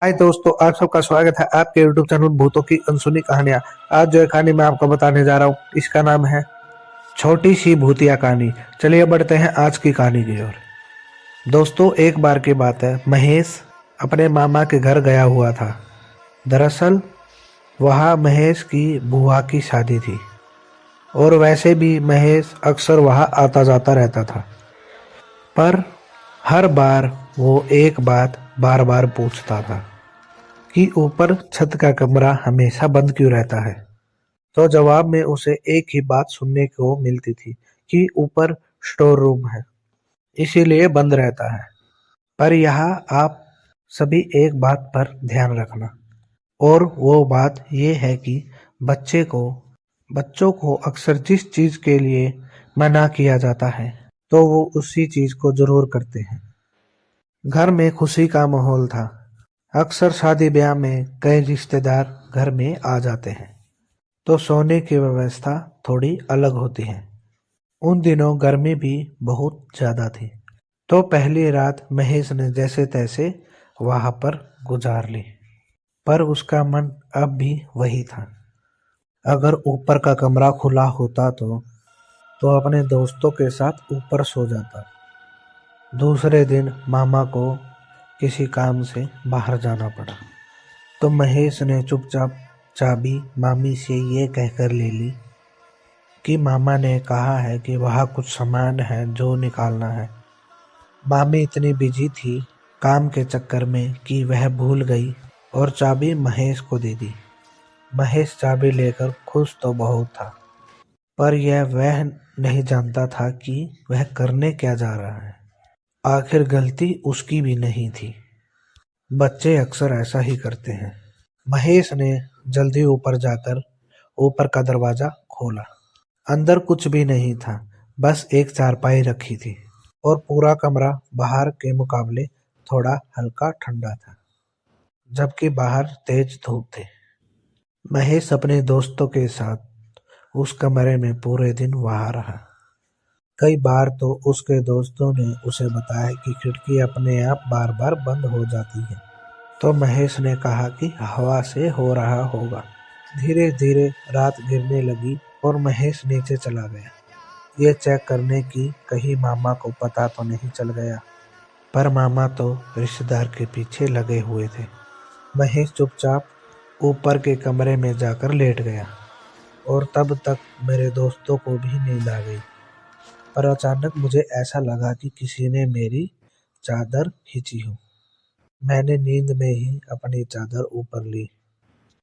हाय दोस्तों, आप सबका स्वागत है आपके यूट्यूब चैनल भूतों की अनसुनी कहानियां। आज जो कहानी मैं आपको बताने जा रहा हूँ इसका नाम है छोटी सी भूतिया कहानी। चलिए बढ़ते हैं आज की कहानी की ओर। दोस्तों, एक बार की बात है, महेश अपने मामा के घर गया हुआ था। दरअसल वहाँ महेश की बुआ की शादी थी और वैसे भी महेश अक्सर वहाँ आता जाता रहता था। पर हर बार वो एक बात बार बार पूछता था कि ऊपर छत का कमरा हमेशा बंद क्यों रहता है। तो जवाब में उसे एक ही बात सुनने को मिलती थी कि ऊपर स्टोर रूम है, इसीलिए बंद रहता है। पर यहाँ आप सभी एक बात पर ध्यान रखना, और वो बात ये है कि बच्चों को अक्सर जिस चीज के लिए मना किया जाता है तो वो उसी चीज को जरूर करते हैं। घर में खुशी का माहौल था। अक्सर शादी ब्याह में कई रिश्तेदार घर में आ जाते हैं, तो सोने की व्यवस्था थोड़ी अलग होती है। उन दिनों गर्मी भी बहुत ज्यादा थी, तो पहली रात महेश ने जैसे तैसे वहां पर गुजार ली। पर उसका मन अब भी वही था। अगर ऊपर का कमरा खुला होता तो अपने दोस्तों के साथ ऊपर सो जाता। दूसरे दिन मामा को किसी काम से बाहर जाना पड़ा, तो महेश ने चुपचाप चाबी मामी से ये कहकर ले ली कि मामा ने कहा है कि वहाँ कुछ सामान है जो निकालना है। मामी इतनी बिजी थी काम के चक्कर में कि वह भूल गई और चाबी महेश को दे दी। महेश चाबी लेकर खुश तो बहुत था, पर यह वह नहीं जानता था कि वह करने क्या जा रहा है। आखिर गलती उसकी भी नहीं थी। बच्चे अक्सर ऐसा ही करते हैं। महेश ने जल्दी ऊपर जाकर ऊपर का दरवाजा खोला। अंदर कुछ भी नहीं था, बस एक चारपाई रखी थी और पूरा कमरा बाहर के मुकाबले थोड़ा हल्का ठंडा था, जबकि बाहर तेज धूप थी। महेश अपने दोस्तों के साथ उस कमरे में पूरे दिन वहां रहा। कई बार तो उसके दोस्तों ने उसे बताया कि खिड़की अपने आप बार बार बंद हो जाती है, तो महेश ने कहा कि हवा से हो रहा होगा। धीरे धीरे रात गिरने लगी और महेश नीचे चला गया, ये चेक करने की कहीं मामा को पता तो नहीं चल गया। पर मामा तो रिश्तेदार के पीछे लगे हुए थे। महेश चुपचाप ऊपर के कमरे में जाकर लेट गया और तब तक मेरे दोस्तों को भी नींद आ गई। पर अचानक मुझे ऐसा लगा कि किसी ने मेरी चादर खींची हो। मैंने नींद में ही अपनी चादर ऊपर ली।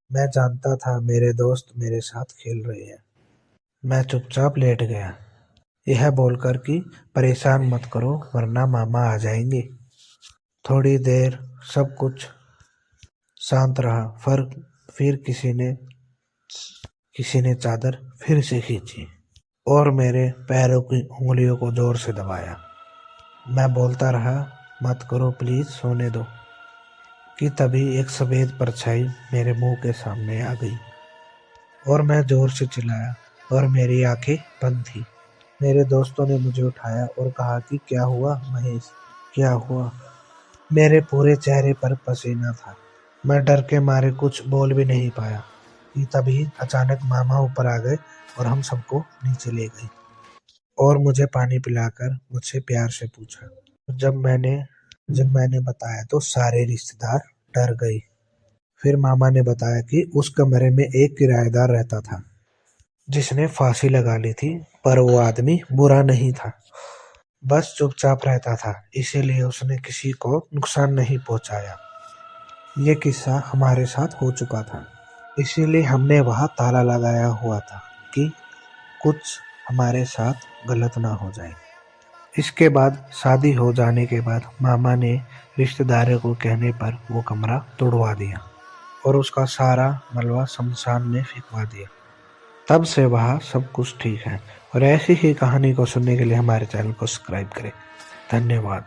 मैं जानता था मेरे दोस्त मेरे साथ खेल रहे हैं। मैं चुपचाप लेट गया, यह बोलकर कि परेशान मत करो वरना मामा आ जाएंगे। थोड़ी देर सब कुछ शांत रहा, फिर किसी ने चादर फिर से खींची और मेरे पैरों की उंगलियों को जोर से दबाया। मैं बोलता रहा, मत करो प्लीज, सोने दो, कि तभी एक सफेद परछाई मेरे मुंह के सामने आ गई और मैं जोर से चिल्लाया और मेरी आंखें बंद थी। मेरे दोस्तों ने मुझे उठाया और कहा कि क्या हुआ महेश, क्या हुआ। मेरे पूरे चेहरे पर पसीना था। मैं डर के मारे कुछ बोल भी नहीं पाया कि तभी अचानक मामा ऊपर आ गए और हम सबको नीचे ले गए और मुझे पानी पिलाकर मुझसे प्यार से पूछा। जब मैंने बताया तो सारे रिश्तेदार डर गए। फिर मामा ने बताया कि उस कमरे में एक किराएदार रहता था जिसने फांसी लगा ली थी, पर वो आदमी बुरा नहीं था, बस चुपचाप रहता था, इसीलिए उसने किसी को नुकसान नहीं पहुंचाया। ये किस्सा हमारे साथ हो चुका था, इसीलिए हमने वहां ताला लगाया हुआ था कि कुछ हमारे साथ गलत ना हो जाए। इसके बाद शादी हो जाने के बाद मामा ने रिश्तेदारों को कहने पर वो कमरा तोड़वा दिया और उसका सारा मलबा शमशान में फेंकवा दिया। तब से वहाँ सब कुछ ठीक है। और ऐसी ही कहानी को सुनने के लिए हमारे चैनल को सब्सक्राइब करें। धन्यवाद।